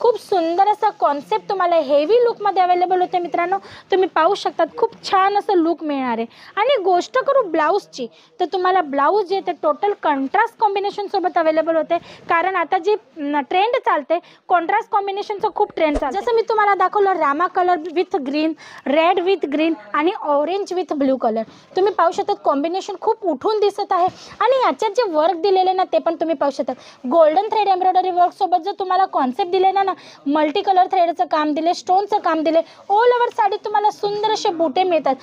खूप सुंदर असा कॉन्सेप्ट तुम्हाला हेवी लुकमध्ये अवेलेबल होते मित्रांनो। तुम्ही पाहू शकतात खूप छान असं लुक मिळणार आहे। आणि गोष्ट करू ब्लाऊजची तर तुम्हाला ब्लाऊज जे ते टोटल कॉन्ट्रास्ट कॉम्बिनेशन सोबत अवेलेबल होते, कारण आता जी ट्रेंड चालते कॉन्ट्रास्ट कॉम्बिनेशनचं खूप ट्रेंड चालते। जसं मी तुम्हाला दाखवलं Rama colour with green, red with green आणि ऑरेंज विथ ब्लू कलर, तुम्ही पाहू शकतात कॉम्बिनेशन खूप उठून दिसत आहे। आणि याच्यात जे वर्क दिलेले ना ते पण तुम्ही पाहू शकता, गोल्डन थ्रेड एम्ब्रॉयडरी वर्क सोबत जो तुम्हाला कॉन्सेप्ट दिलेला ना, मल्टी कलर थ्रेडचं काम दिले, स्टोनचं काम दिले, ऑल ओव्हर साडी तुम्हाला सुंदर असे बुटे मिळतात।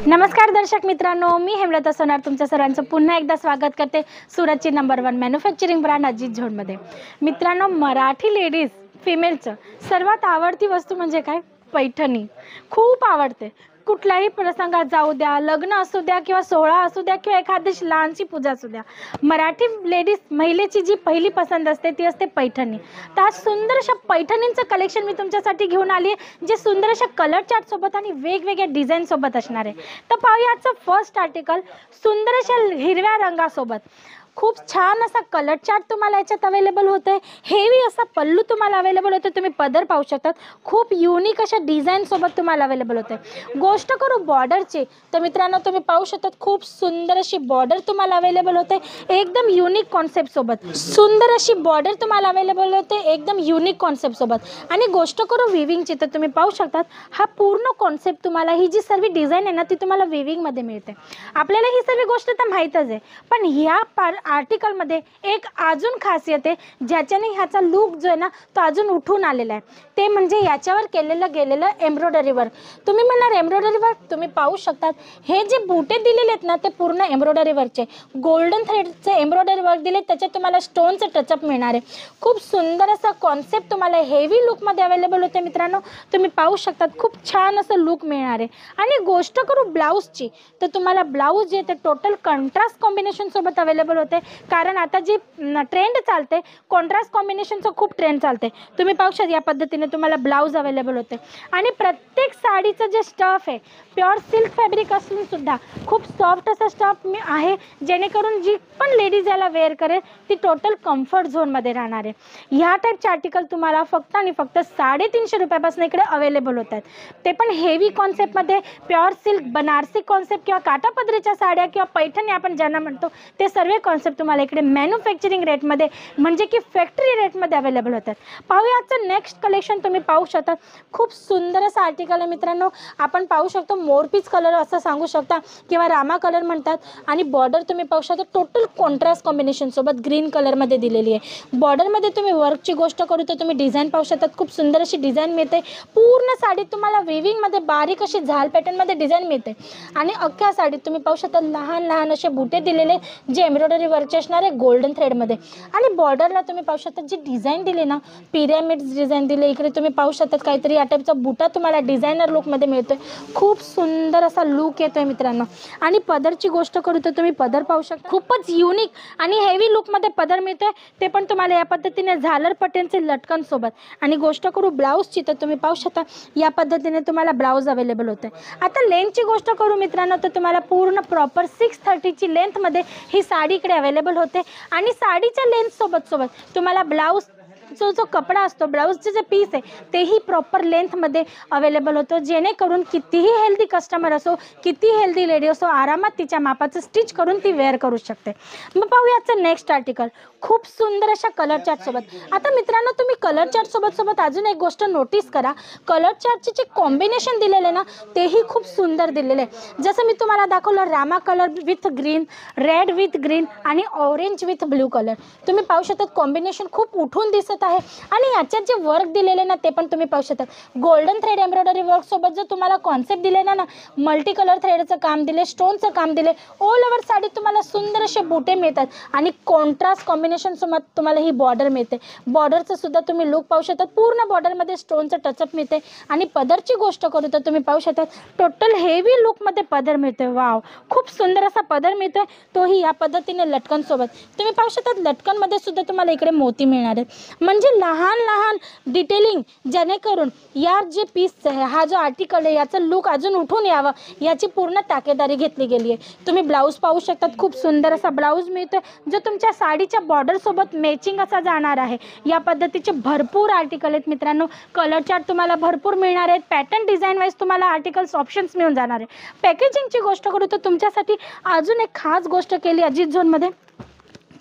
नमस्कार दर्शक मित्रांनो, मी हेमलता सोनार तुमच्या सर्वांचं पुन्हा एकदा स्वागत करते सुरतची नंबर 1 मॅन्युफॅक्चरिंग ब्रँड अजित झोनमध्ये। मित्रांनो, मराठी लेडीज फिमेलचं सर्वात आवडती वस्तू म्हणजे काय? पैठणी खूप आवडते। कुठलाही प्रसंगात जाऊ द्या, लग्न असू द्या किंवा सोहळा असू द्या किंवा एखादी लहानशी पूजा असू द्या, मराठी लेडीज महिलेची जी पहिली पसंत असते ती असते पैठणी। तर आज सुंदर अशा पैठणींचं कलेक्शन मी तुमच्यासाठी घेऊन आली आहे, जे सुंदर अशा कलर चार्ट सोबत आणि वेगवेगळ्या डिझाईन सोबत असणार आहे। तर पाहूया आजचं फर्स्ट आर्टिकल, सुंदर अशा हिरव्या रंगासोबत खूप छान असा कलर चार्ट तुम्हाला याच्यात अवेलेबल होतं आहे। हेवी असा पल्लू तुम्हाला अवेलेबल होतं, तुम्ही पदर पाहू शकतात, खूप युनिक अशा डिझाईन सोबत तुम्हाला अवेलेबल होते। गोष्ट करू बॉर्डरची तर मित्रांनो तुम्ही पाहू शकतात खूप सुंदर अशी बॉर्डर तुम्हाला अवेलेबल होते, एकदम युनिक कॉन्सेप्ट सोबत। सुंदर अशी बॉर्डर तुम्हाला अवेलेबल होते एकदम युनिक कॉन्सेप्ट सोबत। आणि गोष्ट करू विविंगची तर तुम्ही पाहू शकतात हा पूर्ण कॉन्सेप्ट तुम्हाला, ही जी सर्व डिझाईन आहे ना ती तुम्हाला विविंगमध्ये मिळते। आपल्याला ही सर्व गोष्ट तर माहीतच आहे, पण ह्या आर्टिकलमध्ये एक अजून खासियत आहे ज्याच्याने ह्याचा लुक जो आहे ना तो अजून उठून आलेला आहे, ते म्हणजे याच्यावर केलेलं गेलेलं एम्ब्रॉयडरी वर्क। तुम्ही म्हणणार एम्ब्रॉयडरी वर्क, तुम्ही पाहू शकतात हे जे बुटे दिलेले आहेत ना ते पूर्ण एम्ब्रॉयडरी वर्कचे, गोल्डन थ्रेडचे एम्ब्रॉयडरी वर्क दिले, त्याच्यात तुम्हाला स्टोनचं टचअप मिळणार आहे। खूप सुंदर असा कॉन्सेप्ट तुम्हाला हेवी लुकमध्ये अवेलेबल होते मित्रांनो, तुम्ही पाहू शकतात खूप छान असं लुक मिळणार आहे। आणि गोष्ट करू ब्लाऊजची तर तुम्हाला ब्लाऊज जे ते टोटल कॉन्ट्रास्ट कॉम्बिनेशन सोबत अवेलेबल होते, कारण आता जी ट्रेंड चालते कॉन्ट्रास्ट कॉम्बिनेशनचं खूप ट्रेंड चालते। तुम्ही पाहू शकता या पद्धतीने तुम्हाला ब्लाऊज अवेलेबल होते। आणि प्रत्येक साडीचं जे स्टफ आहे प्युअर सिल्क फॅब्रिक असून सुद्धा खूप सॉफ्ट असा स्टफ आहे, जेणेकरून जी पण लेडीज याला वेअर करेल ती टोटल कम्फर्ट झोनमध्ये राहणार आहे। ह्या टाईपचे आर्टिकल तुम्हाला फक्त आणि फक्त 350 रुपयापासून इकडे अवेलेबल होत आहेत, ते पण हेवी कॉन्सेप्टमध्ये। प्युअर सिल्क बनारसी कॉन्सेप्ट किंवा काठापदरीच्या साड्या किंवा पैठणी आपण ज्यांना म्हणतो ते सर्व कॉन्सेप्ट तुम्हाला इकडे मॅन्युफॅक्चरिंग रेटमध्ये म्हणजे की फॅक्टरी रेटमध्ये अवेलेबल होतात। पाहूया आजचं नेक्स्ट कलेक्शन, तुम्ही पाहू शकता खूप सुंदर असं आर्टिकल आहे मित्रांनो। आपण पाहू शकतो मोरपीच कलर असं सांगू शकता किंवा रामा कलर म्हणतात। आणि बॉर्डर तुम्ही पाहू शकता टोटल कॉन्ट्रास्ट कॉम्बिनेशन सोबत ग्रीन कलरमध्ये दिलेली आहे। बॉर्डरमध्ये तुम्ही वर्कची गोष्ट करू तर तुम्ही डिझाईन पाहू शकतात, खूप सुंदर अशी डिझाईन मिळते। पूर्ण साडीत तुम्हाला विविंगमध्ये बारीक अशी झाल पॅटर्नमध्ये डिझाईन मिळते। आणि अख्ख्या साडीत तुम्ही पाहू शकता लहान लहान असे बुटे दिलेले जे एम्ब्रॉयडरी वर्कचे असणार आहे गोल्डन थ्रेडमध्ये। आणि बॉर्डरला तुम्ही पाहू शकता जी डिझाईन दिली ना, पिरॅमिड डिझाईन दिले, इकडे तुम्ही पाहू शकतात काहीतरी या टाईपचा बुटा तुम्हाला डिझायनर लुकमध्ये मिळतोय, खूप सुंदर असा लुक येतोय मित्रांनो। आणि पदरची गोष्ट करू तर तुम्ही पदर पाहू शकता, खूपच युनिक आणि हेवी लुकमध्ये पदर मिळतोय, ते पण तुम्हाला या पद्धतीने झालर पट्ट्यांचे लटकन सोबत। आणि गोष्ट करू ब्लाऊजची तर तुम्ही पाहू शकता या पद्धतीने तुम्हाला ब्लाऊज अवेलेबल होते। आता लेंथची गोष्ट करू मित्रांनो तर तुम्हाला पूर्ण प्रॉपर 630ची लेंथमध्ये ही साडी इकडे अवेलेबल होते। आणि साडीच्या लेंथ सोबत तुम्हाला ब्लाऊज जो कपडा असतो, ब्लाऊजचे जे पीस आहे तेही प्रॉपर लेंथमध्ये अवेलेबल होतं, जेणेकरून कितीही हेल्दी कस्टमर असो, किती हेल्दी लेडी असो, आरामात तिच्या मापाचं स्टिच करून ती वेअर करू शकते। मग पाहूयाचं नेक्स्ट आर्टिकल, खूप सुंदर अशा कलर चार्टसोबत। आता मित्रांनो तुम्ही कलर चार्टसोबत अजून एक गोष्ट नोटीस करा, कलर चार्टचे जे कॉम्बिनेशन दिलेले ना तेही खूप सुंदर दिलेले आहे। जसं मी तुम्हाला दाखवलं Rama colour with green, red with green आणि ऑरेंज विथ ब्लू कलर, तुम्ही पाहू शकता कॉम्बिनेशन खूप उठून दिसत आहे। आणि याच्यात जे वर्क दिलेले ना ते पण तुम्ही पाहू शकता, गोल्डन थ्रेड एम्ब्रॉयडरी वर्क सोबत जो तुम्हाला कॉन्सेप्ट दिलेला ना, मल्टी कलर थ्रेडचं काम दिले, स्टोनचं काम दिले, ऑल ओव्हर साडी तुम्हाला सुंदर असे बुटे मिळतात। आणि कॉन्ट्रास्ट कॉम्बिनेशन सोबत तुम्हाला ही बॉर्डर मिळते। बॉर्डरचं सुद्धा तुम्ही लुक पाहू शकता, पूर्ण बॉर्डरमध्ये स्टोनचं टचअप मिळते। आणि पदरची गोष्ट करू तर तुम्ही पाहू शकता टोटल हेवी लुकमध्ये पदर मिळतोय। वाव, खूप सुंदर असा पदर मिळतोय, तोही या पद्धतीने लटकन सोबत। तुम्ही पाहू शकता लटकनमध्ये सुद्धा तुम्हाला इकडे मोती मिळणार आहेत। म्हणजे लहान लहान डिटेलिंग, जेणेकरून या जे पीसचं आहे, हा जो आर्टिकल आहे, याचं लुक अजून उठून यावं याची पूर्ण ताकेदारी घेतली गेली आहे. तुम्ही ब्लाऊज पाहू शकतात, खूप सुंदर असा ब्लाऊज मिळतो जो तुमच्या साडीच्या बॉर्डरसोबत मॅचिंग असा जाणार आहे. या पद्धतीचे भरपूर आर्टिकल आहेत मित्रांनो. कलर चार्ट तुम्हाला भरपूर मिळणार आहेत. पॅटर्न डिझाईन वाईज तुम्हाला आर्टिकल्स ऑप्शन्स मिळून जाणार आहे. पॅकेजिंगची गोष्ट करू तर तुमच्यासाठी अजून एक खास गोष्ट केली अजित झोनमध्ये.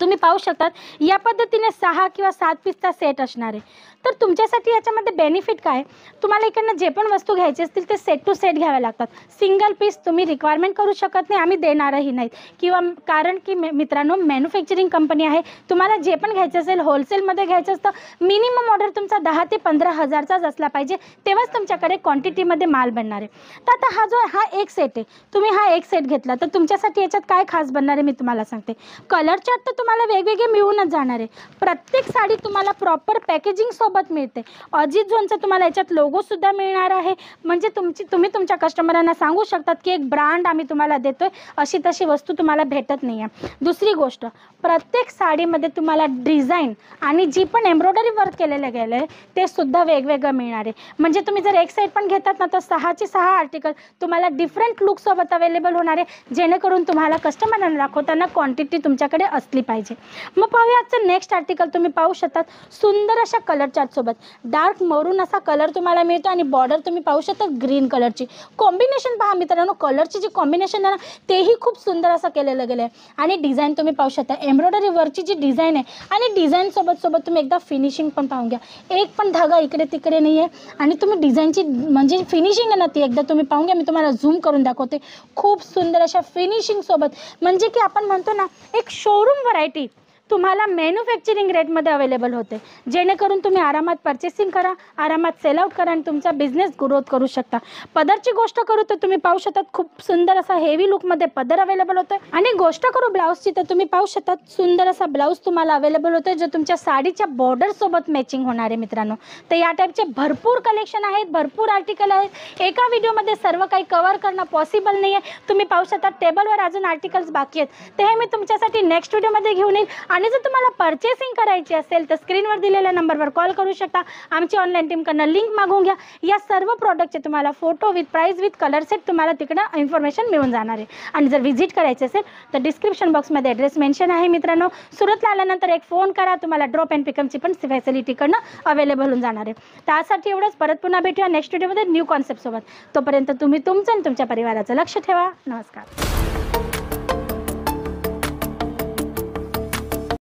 तुम्ही पाहू शकतात या पद्धतीने 6 किंवा 7 पीसचा सेट असणार आहे. तर तुमच्यासाठी याच्यामध्ये बेनिफिट काय, तुम्हाला इकडनं जे पण वस्तू घ्यायची असतील ते सेट टू सेट घ्यावे लागतात. सिंगल पीस तुम्ही रिक्वायरमेंट करू शकत नाही, आम्ही देणारही नाहीत. किंवा कारण की मित्रांनो, मॅन्युफॅक्चरिंग कंपनी आहे. तुम्हाला जे पण घ्यायचं असेल, होलसेलमध्ये घ्यायचं असतं, मिनिमम ऑर्डर तुमचा 10 ते 15,000चाच असला पाहिजे, तेव्हाच तुमच्याकडे क्वांटिटीमध्ये माल बनणार आहे. तर आता हा एक सेट आहे, तुम्ही हा एक सेट घेतला तर तुमच्यासाठी याच्यात काय खास बनणार आहे मी तुम्हाला सांगते. कलर चार्ट तर तुम्हाला वेगवेगळे मिळूनच जाणार आहे. प्रत्येक साडी तुम्हाला प्रॉपर पॅकेजिंग सोबत मिळते. अजित झोनचा तुम्हाला याच्यात लोगो सुद्धा मिळणार आहे. म्हणजे तुम्ही तुमच्या कस्टमरांना सांगू शकतात की एक ब्रँड आम्ही तुम्हाला देतोय, अशी तशी वस्तू तुम्हाला भेटत नाही आहे. दुसरी गोष्ट, प्रत्येक साडीमध्ये तुम्हाला डिझाईन आणि जी पण एम्ब्रॉयडरी वर्क केलेलं गेलं आहे ते सुद्धा वेगवेगळं मिळणार आहे. म्हणजे तुम्ही जर एक साईड पण घेतात ना, तर 6चे 6 आर्टिकल तुम्हाला डिफरंट लुकसोबत अवेलेबल होणार आहे, जेणेकरून तुम्हाला कस्टमरांना दाखवताना क्वांटिटी तुमच्याकडे असली पाहिजे. मग पाहूया आजचं नेक्स्ट आर्टिकल. तुम्ही पाहू शकतात सुंदर अशा कलर चार्ट सोबत डार्क मरून असा कलर तुम्हाला मिळतो आणि बॉर्डर तुम्ही पाहू शकता ग्रीन कलरची. कॉम्बिनेशन पहा मित्रांनो, कलरची जी कॉम्बिनेशन आहे ना, तेही खूप सुंदर असं केलेलं गेलं आहे. आणि डिझाईन तुम्ही पाहू शकता, एम्ब्रॉयडरी वर्कची जी डिझाईन आहे आणि डिझाईन सोबत तुम्ही एकदा फिनिशिंग पण पाहून घ्या. एक पण धागा इकडे तिकडे नाही आहे. आणि तुम्ही डिझाईनची म्हणजे फिनिशिंग आहे ना, ती एकदा तुम्ही पाहून घ्या. मी तुम्हाला झूम करून दाखवते. खूप सुंदर अशा फिनिशिंग सोबत, म्हणजे की आपण म्हणतो ना, एक शोरूम व्हरायटी तुम्हाला मॅन्युफॅक्चरिंग रेटमध्ये अवेलेबल होते, जेणेकरून तुम्ही आरामात पर्चेसिंग करा, आरामात सेल आउट करा आणि तुमचा बिझनेस ग्रोथ करू शकता. पदरची गोष्ट करू तर तुम्ही पाहू शकतात खूप सुंदर असा हेवी लुकमध्ये पदर अवेलेबल होतं. आणि गोष्ट करू ब्लाऊजची तर तुम्ही पाहू शकतात सुंदर असा ब्लाऊज तुम्हाला अवेलेबल होतं, जो तुमच्या साडीच्या बॉर्डरसोबत मॅचिंग होणार आहे मित्रांनो. तर या टाईपचे भरपूर कलेक्शन आहेत, भरपूर आर्टिकल आहेत. एका व्हिडिओमध्ये सर्व काही कव्हर करणं पॉसिबल नाही आहे. तुम्ही पाहू शकता टेबलवर अजून आर्टिकल्स बाकी आहेत, ते हे मी तुमच्यासाठी नेक्स्ट व्हिडिओमध्ये घेऊन येईल. आणि जर तुम्हाला पर्चेसिंग करायची असेल तर स्क्रीनवर दिलेल्या नंबरवर कॉल करू शकता. आमची ऑनलाईन टीमकडनं लिंक मागवून घ्या. या सर्व प्रोडक्टचे तुम्हाला photo with price with colour set तुम्हाला तिकडं इन्फॉर्मेशन मिळून जाणार आहे. आणि जर व्हिजिट करायचे असेल तर डिस्क्रिप्शन बॉक्समध्ये ॲड्रेस मेन्शन आहे मित्रांनो. सुरतला आल्यानंतर एक फोन करा, तुम्हाला ड्रॉप अँड पिकअपची पण फॅसिलिटीकडनं अवेलेबल होऊन जाणार आहे. त्यासाठी एवढंच. परत पुन्हा भेटूया नेक्स्ट व्हिडिओमध्ये न्यू कॉन्सेप्टसोबत. तोपर्यंत तुम्ही तुमचं आणि तुमच्या परिवाराचं लक्ष ठेवा. नमस्कार.